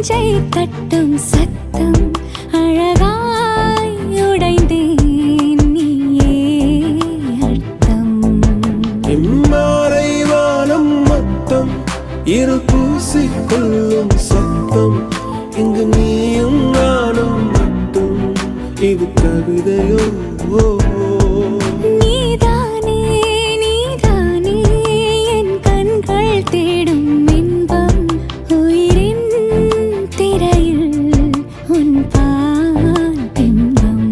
நெஞ்சை தட்டும் சத்தம் அழகாய் உடைந்தேன் நீயே அர்த்தம். இம்மாலை வானம் மொத்தம் இரு பூசிக்கொள்ளும் சத்தம் இங்கு நீயும் நானும் மட்டும் இது கவிதையோ? நீதானே நீதானே என் கண்கள் தேடும் இன்பம் உயிரின் திரையில் உன் பால் பிம்பம்.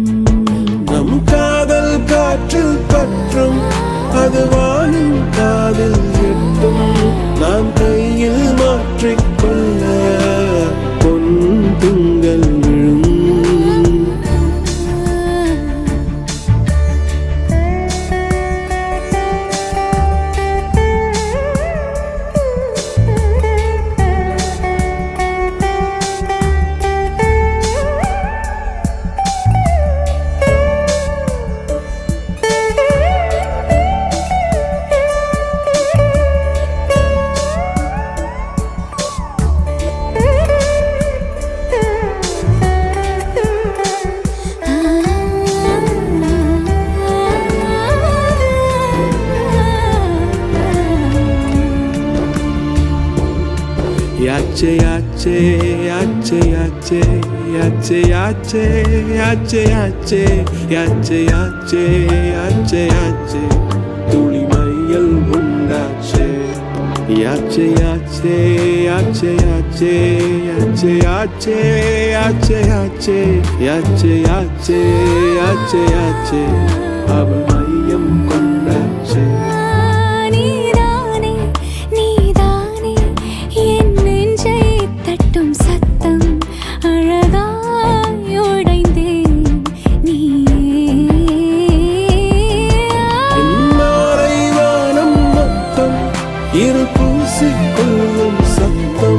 நம் காதல் காற்றில் பற்றும் அது வானின் காதில் எட்டும் நாம் கையில் மாற்றிக்கொள்ள பொன் திங்கள் விழும். Yache yache yache yache yache yache yache yache yache yache yache yache tuli mayal undache. Yache yache yache yache yache yache yache yache yache yache yache yache aval mayam kondache. இரு பூசிக்கொள்ளும் சத்தம்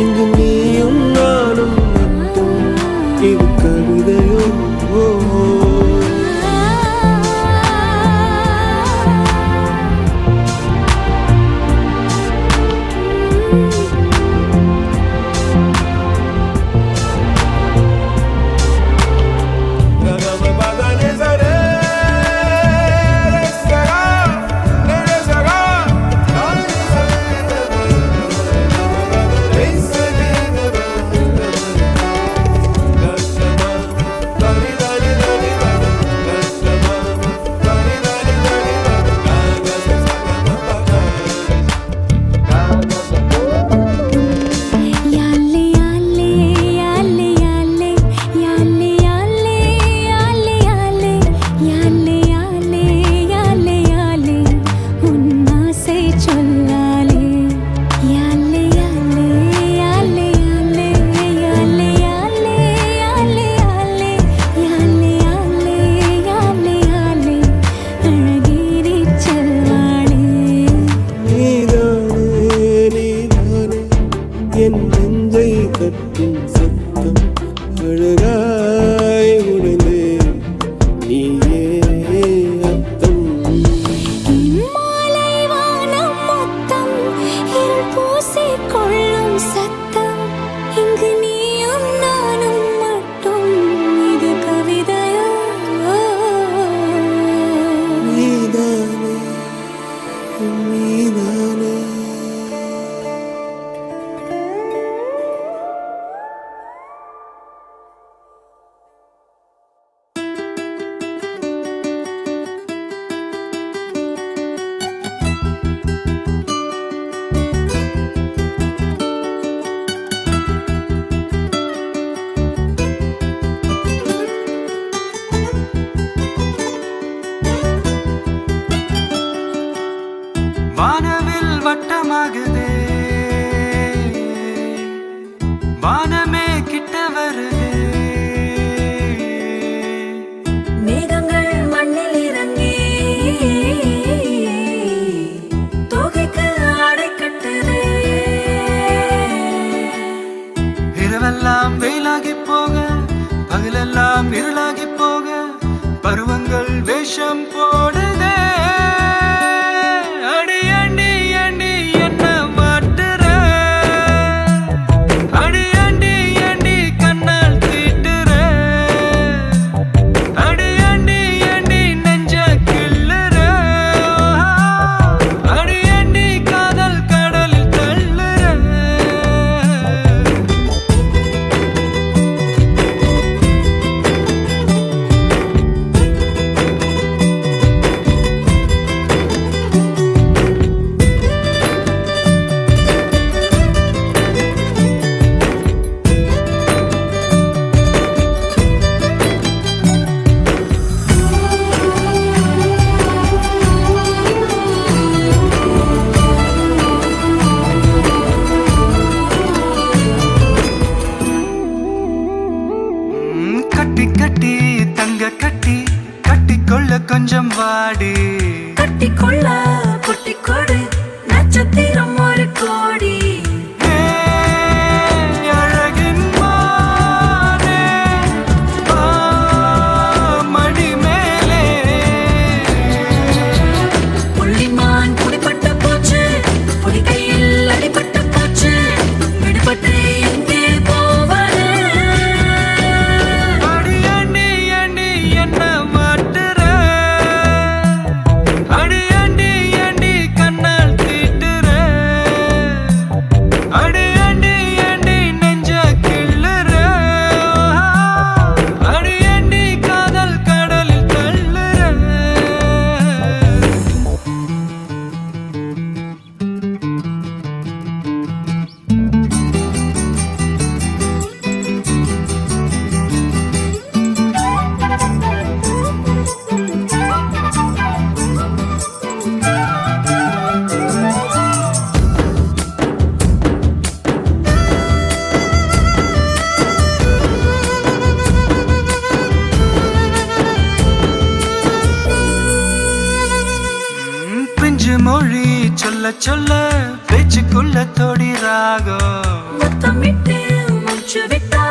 இங்கு நீயும் நானும் மட்டும் இது கவிதையோ? என் நெஞ்சை தட்டும் சத்தம் அழகாய் உடைந்தேன் நீயே அர்த்தம். இம்மாலை வானம் மொத்தம் இருள் பூசிக்கொள்ளும் சத்தம் இங்கு நீயும் நானும் மட்டும் இது கவிதையோ? நீதானே நீதானே வானவில் வட்டமாகுதே வானமே கிட்ட வருதே மேகங்கள் மண்ணில் இறங்கி தோகைக்கு ஆடை கட்டுதே. இரவெல்லாம் வெயிலாகி போக பகலெல்லாம் இருளாகி போக பருவங்கள் வேஷம் போடுதே. அடி அண்டி அண்டி என்ன மாட்டுற அடி அண்டி நட்சத்திரம் ஒரு கோடி. அழகின் மானே மடி மேலே புள்ளிமான் குடிப்பட்ட போச்சு, பொடி கையில் அடிபட்ட போச்சு, விடுபட்டு எங்கே போவது? அடி அண்டி அண்டி என்ன மாட்டுற, அடி அண்டி அண்டி கண்ணால் தீட்டுற, அடி அண்டி அண்டி நெஞ்ச கிள்ளுற, அடி அண்டி காதல் கடலில் தள்ளுற. பிஞ்சு மொழி சொல்ல சொல்ல பேச்சுக்குள்ள தொடி ராகம், முத்தமிட்டு மூச்சு விட்டா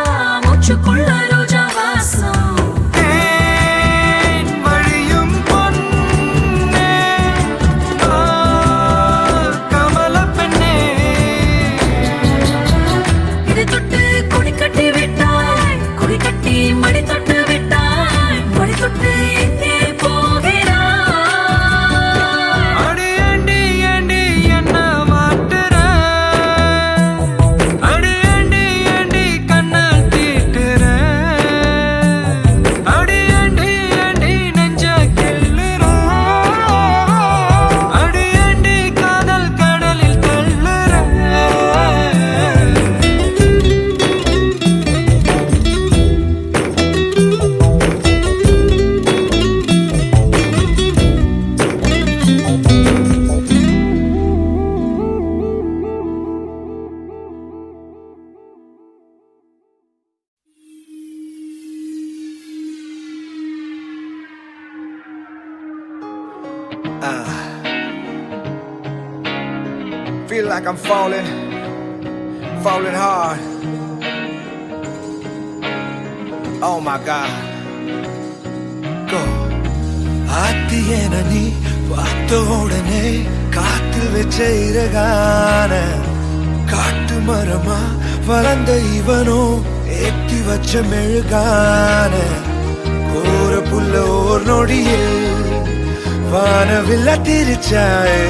மூச்சுக்குள்ள ரோஜா வாசம். தேன் வழியும் பொன்னே கமல பெண்ணே. இது தொட்டு கொடி கட்டி விட்டாய், கொடி கட்டி மடி தொட்டு விட்டாய், மடி தொட்டு எங்கே போகிறாய்? அடி அண்டி அண்டி என்ன மாட்டுற, அடி அண்டி அண்டி கண்ணால் தீட்டுற, அடி அண்டி அண்டி நெஞ்ச கிள்ளுற, அடி அண்டி காதல் கடலில் தள்ளுற. Feel like I'm falling hard. Oh my God. Go. ஆத்தியன நீ பார்த்த உடனே காத்தில் வச்ச இறகான காட்டு மரமா வளர்ந்த இவனோ ஏத்தி வச்ச மெழுகான போற புல்ல ஓர் நொடியில் வானவில்ல திரிச்சாயே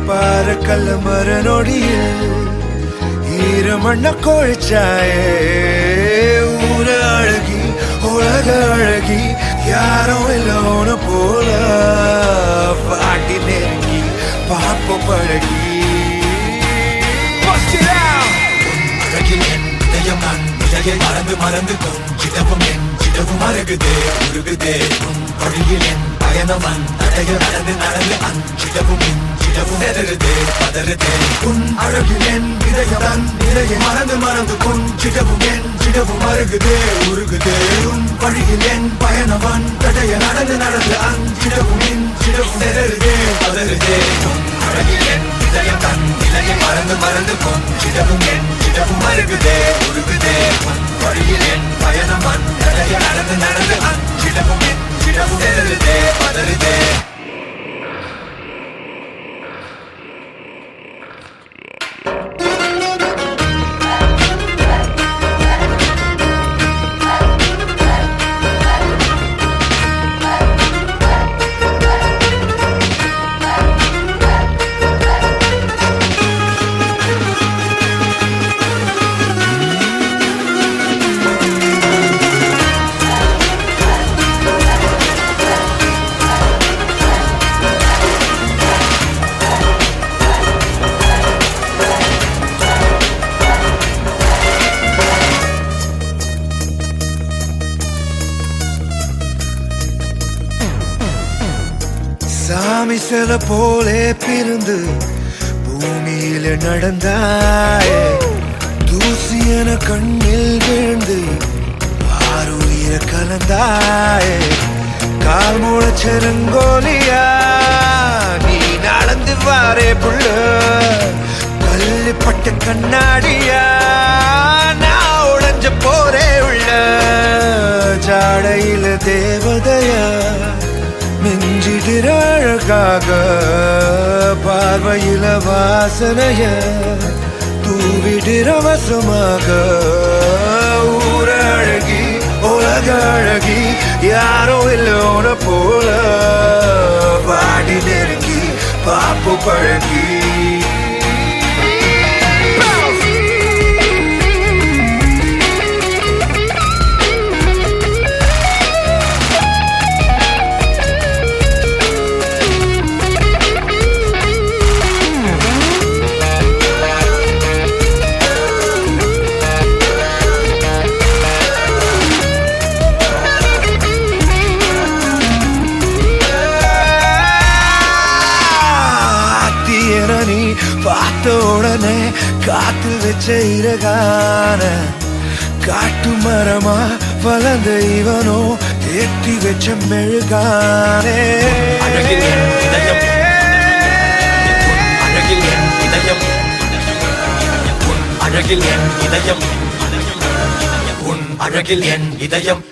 பாறக்கல்ல மர நொடியில் ஈரமண்ண கொழிச்சாயே ஊர அழகி உலக அழகி யாரும் இல்லோன போல பாட்டி நெருங்கி பாப்ப பழகி அழகில் என் இதயம் நான் இதையை மறந்து மறந்து கொஞ்சிடவும் என் சிடவும் அருகுதே உருகுதே உன் வழியில் என் பயணம் தடைய நடந்து நடந்து அஞ்சிடவும் இஞ்சிடவும் நெருதே பதறுதே உன் அழகில் என் இதயம் தன் இதையை மறந்து மறந்து கொஞ்சிடவும் என் சிடவும் அருகுதே உருகுதே உன் வழியில் என் பயணம் தடைய நடந்து நடந்து அஞ்சிடவும் இஞ்சிடவும் நெருதே பதறுதே உன் அழகில் என் இதயம் தன் இதையை மறந்து மறந்து கொஞ்சிடவும் என் சிடவும் அருகுதே உருகுதே உன் வழியில் என் பயணம் தடைய நடந்து நடந்து அஞ்சிடவும் இஞ்சிடவும் நெருதே பதறுதே. சாமி சில போலே பிறந்து பூமியில நடந்தாயே தூசியன கண்ணில் விழுந்து ஆறுயிர கலந்தாயே கால் முளைச்செருங்கோலியா நீ நடந்து வாரே புள்ள வீட்டு கண்ணாடியா நான் உடைஞ்ச போரே உள்ள ஜாடையில தேவதையா மிஞ்சிடுற அழகாக பார்வையில வாசனைய தூவிடுற வசமாக ஊர அழகி உலக அழகி யாரோ இல்லோன போல பாடி நெருங்கி பாப்பு பழகி பார்த்த உடனே காத்து வச்ச இறகான காட்டு மரமா வளர்ந்த இவனோ ஏற்றி வச்ச மெழுகானே அழகில் என் இதயம் அழகில் என் இதயம் உன் அழகில் என் இதயம் உன் அழகில் என் இதயம்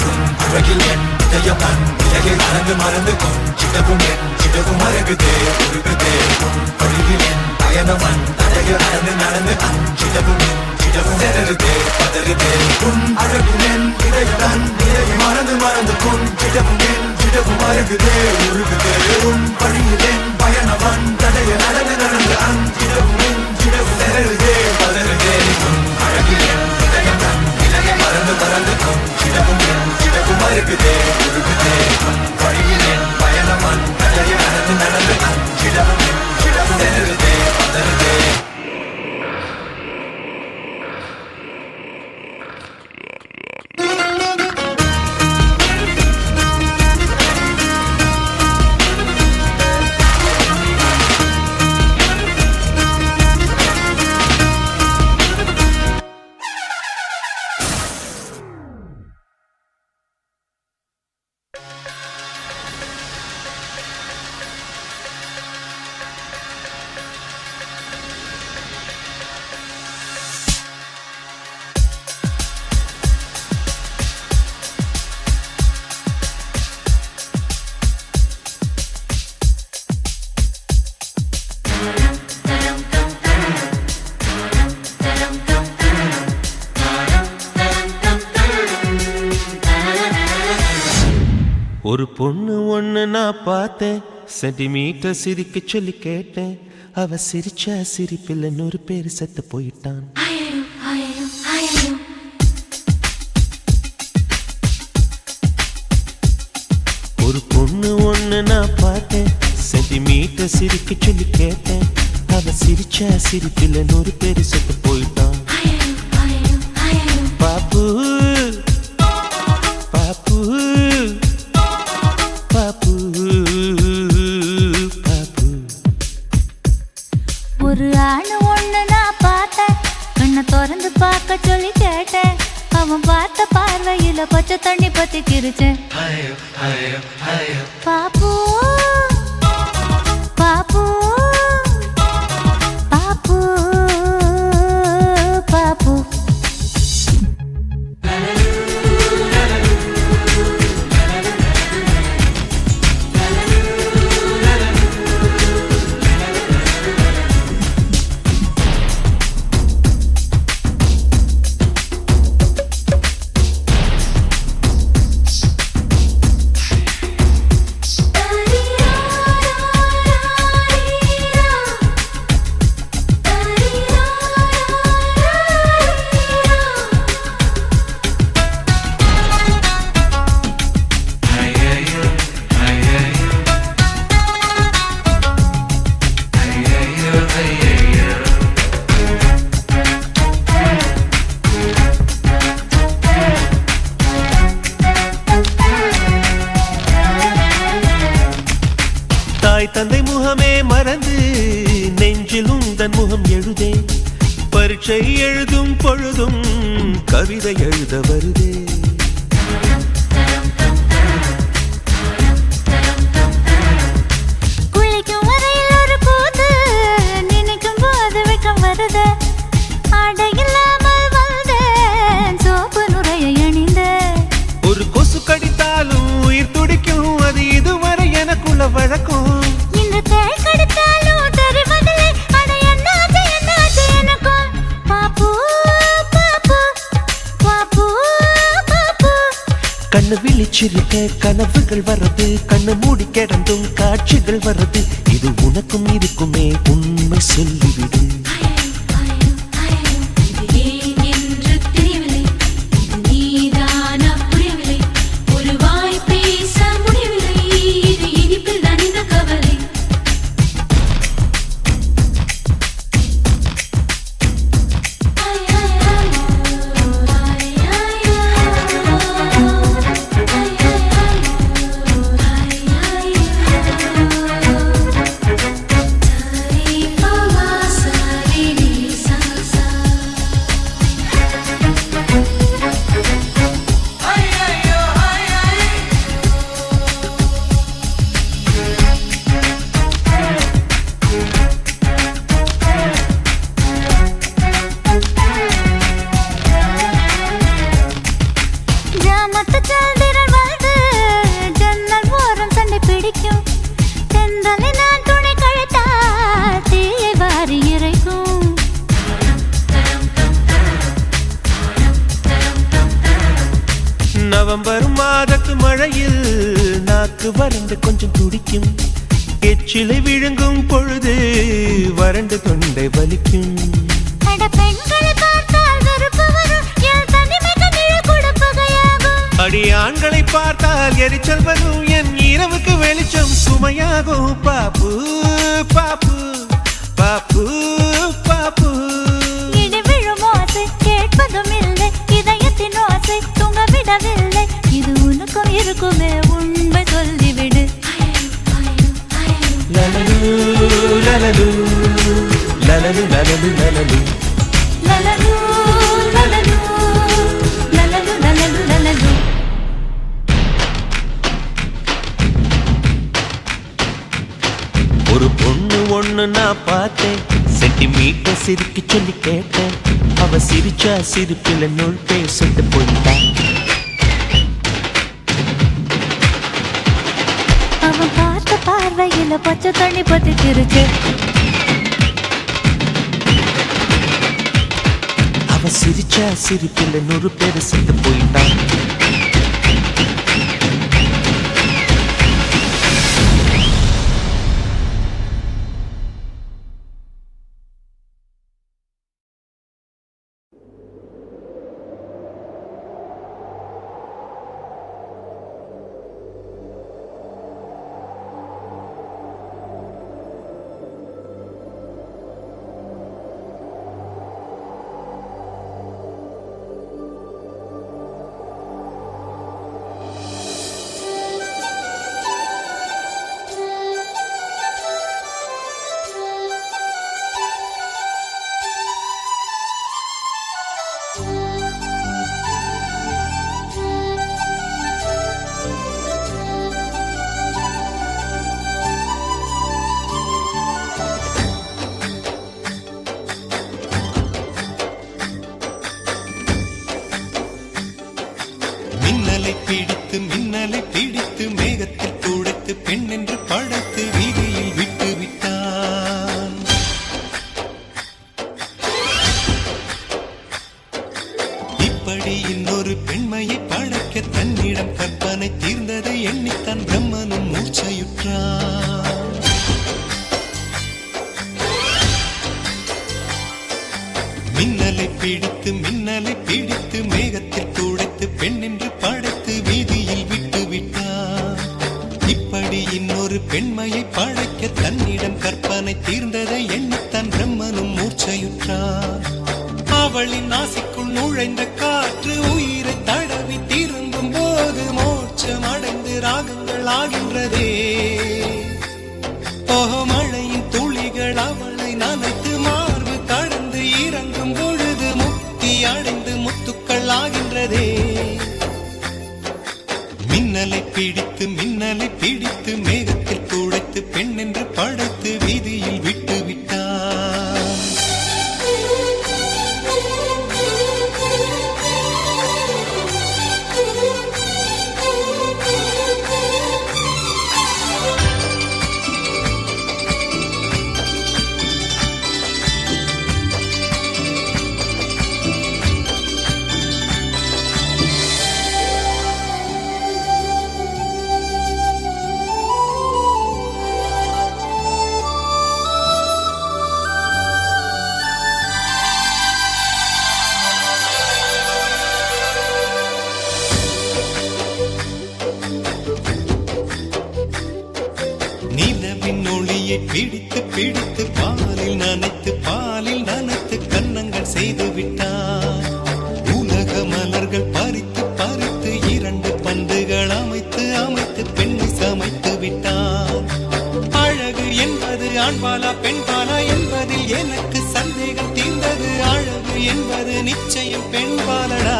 உன் அழகில் என் இதயம் நான் இலகில் மறந்து மறந்து கொஞ்சிடவும் என் சிடவும் அருகுதே உருகுதே உன் வழியில் என் பயணவன் தடைய நடந்து நடந்து அஞ்சிடவும் என் சிடவும் நிறருதே பதறுதே உன் அழகில் என் இதயம் நான் இலகில் மறந்து மறந்து கொஞ்சிடவும் என் சிடவும் அருகுதே உருகுதே உன் வழியில் என் பயணவன் தடைய நடந்து நடந்து அஞ்சிடவும் என் சிடவும் நிறருதே பதறுதே உன் அழகில் என் இதயம் நான் இலகில் மறந்து மறந்து கொஞ்சிடவும் என் சிடவும் அருகுதே உருகுதே உன் வழியில் என் பயணவன் தடைய நடந்து நடந்து அஞ்சிடவும் என் சிடவும் நிறருதே பதறுதே ஒரு பொண்ணு ஒண்ணு நான் பார்த்தேன் சென்டிமீட்டர் சிரிக்க சொல்லி கேட்டேன் அவ சிரிச்ச சிரிப்பில் 100 பேர் செத்து போயிட்டான் ஒரு பொண்ணு ஒண்ணு நான் பார்த்தேன் சென்டிமீட்டர் சிரிக்க சொல்லி கேட்டேன் அவ சிரிச்ச சிரிப்பில் 100 பேர் செத்து போயிட்டான் பாப்பு பாப்பு பாப்பு பாப்பு ஒரு ஆணு ஒண்ணு நான் பார்த்தேன் கண்ணை திறந்து பார்க்க சொல்லி கேட்டேன் அவன் பார்த்த பார்வையில பச்சை தண்ணி பத்தி கிரிச்சேன் பாப்பு பாப்பு பாப்பு பாப்பு தந்தை முகமே மறந்து நெஞ்சில் உந்தன் முகம் எழுதே பரீட்சை எழுதும் பொழுதும் கவிதை எழுத வருதே குளிக்கும் வரையில் ஒரு கூத்து நினைக்கும் போது சிரிக்க கனவுகள் வர்றது கண்ணு மூடி கிடந்தும் காட்சிகள் வர்றது இது உனக்கும் இருக்குமே உண்மை சொல்லிவிடு இது ஏன் என்று தெரியவில்லை இது நீதானா புரியவில்லை ஒரு வாய் பேச முடியவில்லை இது இனிப்பில் தான் இந்த கவலை ஜாமத்து சந்திரன் வந்து ஜன்னல் ஓரம் சண்டை பிடிக்கும் தென்றலை நான் துணை கழட்டா தீயை வாரி இறைக்கும் நவம்பர் மாதத்து மழையில் நாக்கு வறண்டு கொஞ்சம் துடிக்கும் எச்சிலை விழுங்கும் பொழுது வறண்டு தொண்டை வலிக்கும் அட பெண்களை பார்த்தால் வெறுப்பு வரும் என் தனிமைக்கு நிழல் கொடுப்பகையாகும் அடி ஆண்களை பார்த்தால் எரிச்சல் வரும் என் இரவுக்கு வெளிச்சம் சுமையாகும் பாப்பு பாப்பு பாப்பு பாப்பு இடி விழும் ஓசை கேட்பதும் இல்லை இதயத்தின் ஓசை தூங்க விடவில்லை இது உனக்கும் இருக்குமே உண்மை சொல்லிவிடு லலலு லலலு லலலு லலலு லலலு லலலு லலலு லலலு லலலு லலலு ஒரு பொண்ணு ஒண்ணு நான் பார்த்தேன் சென்டிமீட்டர் சிரிக்க சொல்லி கேட்டேன் அவ சிரிச்சா சிரிப்பில் நூல் பேசிட்டு போயிட்டான் அவன் பார்த்த பார்வையில பச்சை தண்ணி பத்தி திருச்சு அவ சிரிச்சா சிரிப்பில் நூறு பேர் செத்து போயிட்டான் மின்னலை பிடித்து மேகத்தில் துடைத்து பெண் என்று படைத்து வீதியில் விட்டு விட்டான் இப்படி இன்னொரு பெண்மையை படைக்க தன்னிடம் கற்பனை தீர்ந்ததை எண்ணித்தான் பிரம்மனும் மூர்ச்சையுற்றான் மின்னலை பிடித்து மேகத்தில் துடைத்து பெண் என்று படைத்து வீதியில் விட்டு விட்டான் இப்படி இன்னொரு பெண்மையை படைக்க தன்னிடம் கற்பனை தீர்ந்ததை எண்ணித்தான் பிரம்மனும் மூர்ச்சையுற்றான் அவளின் நாசிக்குள் நுழைந்த காற்று உயிரை தடவி திரும்பும் போது மோட்சம் அடைந்து ராகங்கள் ஆகின்றதே ஓஹோ மழையின் துளிகள் அவளை நனைத்து மார்பு கடந்து இறங்கும் பொழுது முக்தி அடைந்து முத்துக்கள் ஆகின்றதே மின்னலை பிடித்து மேகத்தில் துடைத்து பெண் என்று படைத்து வீதியில் விட்டு விட்டான் பிடித்து பிடித்து பாலில் நனைத்து கன்னங்கள் செய்து விட்டார். உலக மலர்கள் பறித்து பறித்து 2 பந்துகள் அமைத்து அமைத்து பெண்ணை சமைத்து விட்டார். அழகு என்பது ஆண்பாலா பெண்பாலா என்பதில் எனக்கு சந்தேகம் தீர்ந்தது. அழகு என்பது நிச்சயம் பெண்பாலடா.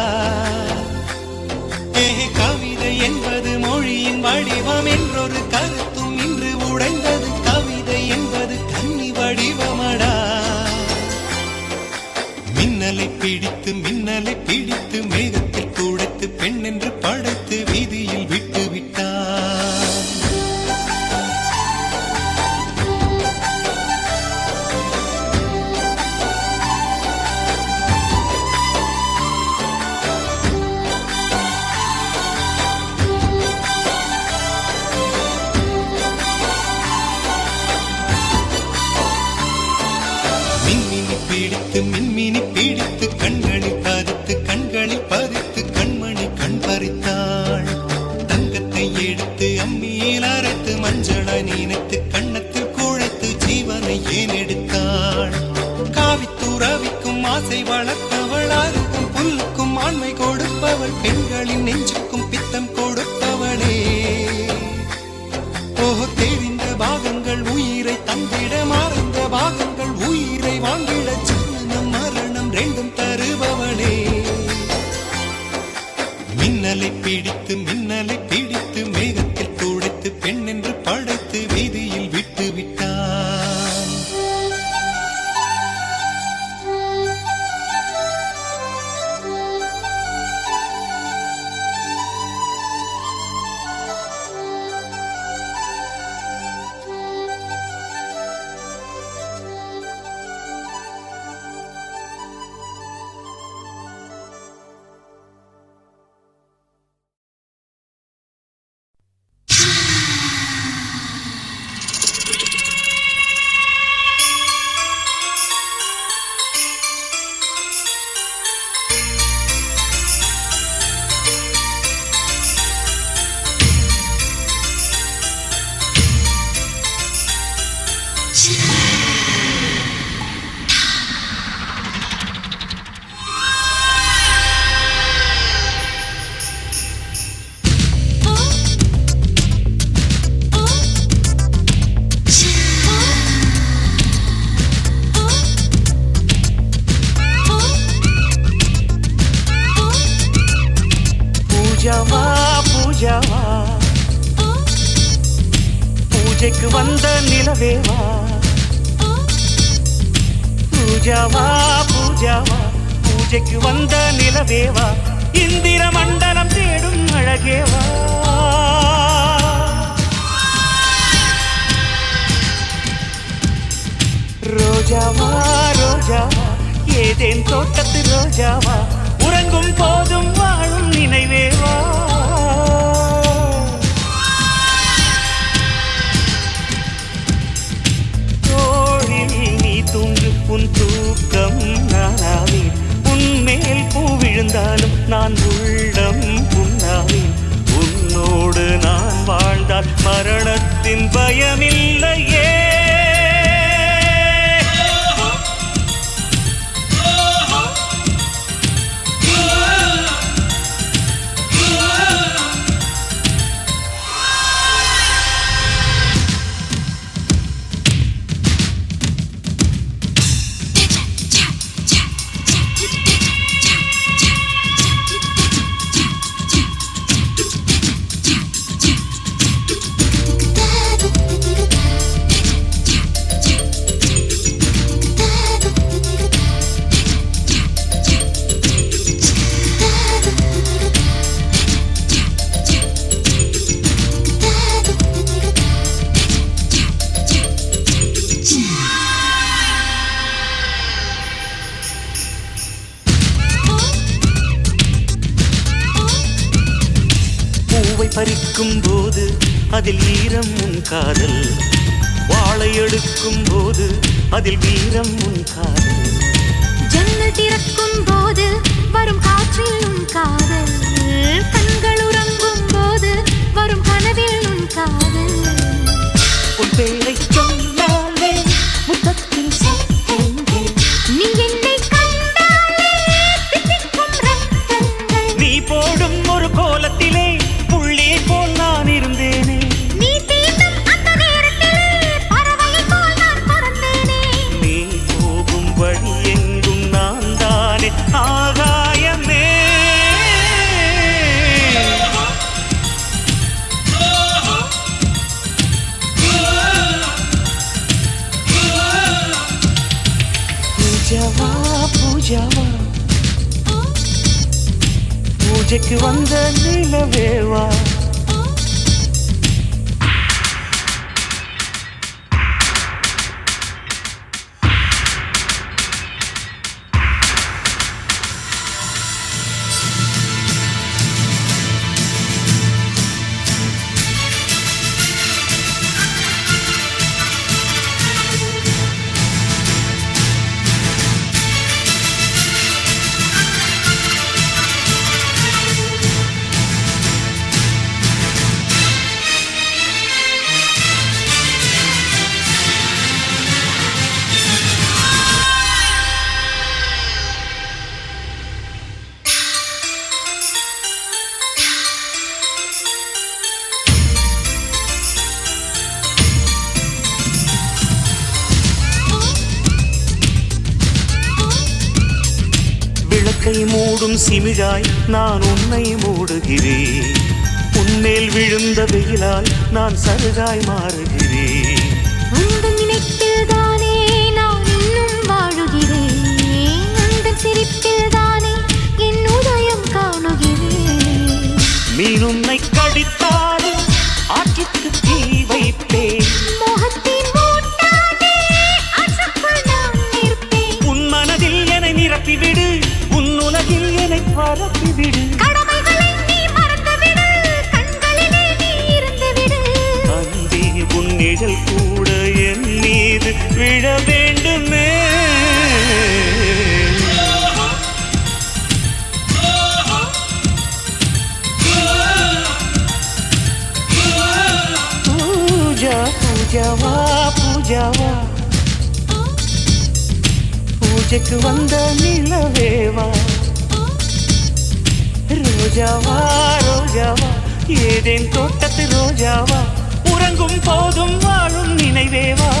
கவிதை என்பது மொழியின் வடிவம் என்றொரு கருத்தும் இன்று உடைந்தது. கவிதை என்பது கன்னி வடிவமடா. மின்னலை பிடித்து மேகத்தில் துடைத்து பெண் என்று படைத்து வீதியில் விட்டு விட்டார். மின்மினி பிடித்து கண்களில் பதித்து கண்மணி கண் பறித்தாள். தங்கத்தை எடுத்து அம்மியில் அரைத்து மஞ்சளை நினைத்து கண்ணத்தில் குழைத்து ஜீவனை ஏன் எடுத்தாள். காவித்துறவிக்கும் ஆசை வளர்த்தவள், அருகும் புல்லுக்கும் ஆண்மை கொடுப்பவள், பெண்களின் நெஞ்சுக்கும் பித்தம் கொடுப்பவளே. தெரிந்த பாகங்கள் உயிரை தந்திட, மறந்த பாகங்கள் உயிரை வாங்கிட, ஜனனம் மரணம் 2 தருபவளே. மின்னலை பிடித்து மேகத்தில் துடைத்து பெண் என்று படைத்து வீதியில் விட்டு விட்டான். பூஜாவா பூஜைக்கு வந்த நிலவேவா. பூஜாவா பூஜைக்கு வந்த நிலவேவா. இந்திர மண்டலம் தேடும் அழகேவா. ரோஜாவா ஏதேன் தோட்டத்து ரோஜாவா. உறங்கும் போதும் வாழும் நினைவேவா. தோழில் நீ தூங்கு, உன் தூக்கம் நானாவேன். உன்மேல் பூ விழுந்தாலும் நான் உள்ளம் புண்ணாவேன். உன்னோடு நான் வாழ்ந்தால் மரணத்தின் பயமில்லையே. பறிக்கும் போது அதில் ஈரம் உன் காதல். வாழை எடுக்கும் போது அதில் வீரம் உன் காதல். ஜன்னல் திறக்கும் போது வரும் காற்றில் உன் காதல். கண்கள் உறங்கும் போது வரும் கனவில் உன் காதல். உன் பேரை சொன்ன பூஜாவா பூஜாவா பூஜைக்கு வந்த நிலவேவா விளக்கை மூடும் சிமிழாய் நான் உன்னை மூடுகிறேன் உன்மேல் விழுந்த வெயிலால் நான் சருகாய் மாறுகிறேன் உந்தன் நினைப்பில் தானே நான் இன்னும் வாழுகிறேன் உந்தன் சிரிப்பில் தானே என் உதயம் காணுகிறேன் மீன் உன்னை கடித்தாலும் ஆற்றுக்கு தீ வைப்பேன் மோகத்தின் மூட்டானே அசக்குள் நான் நிற்பேன் உன் மனதில் என்னை நிரப்பிவிடு உன் உலகில் என்னை பரப்பிவிடு கடமைகளை நீ மறந்துவிடு கண்களிலே நீ இருந்துவிடு அன்பே உன் நிழல் கூட என் மீது விழ வேண்டுமே பூஜா பூஜாவா பூஜாவா பூஜைக்கு வந்த நிலவேவா ரோஜாவா ரோஜாவா ஏதேன் தோட்டத்து ரோஜாவா உறங்கும் போதும் வாழும் நினைவேவா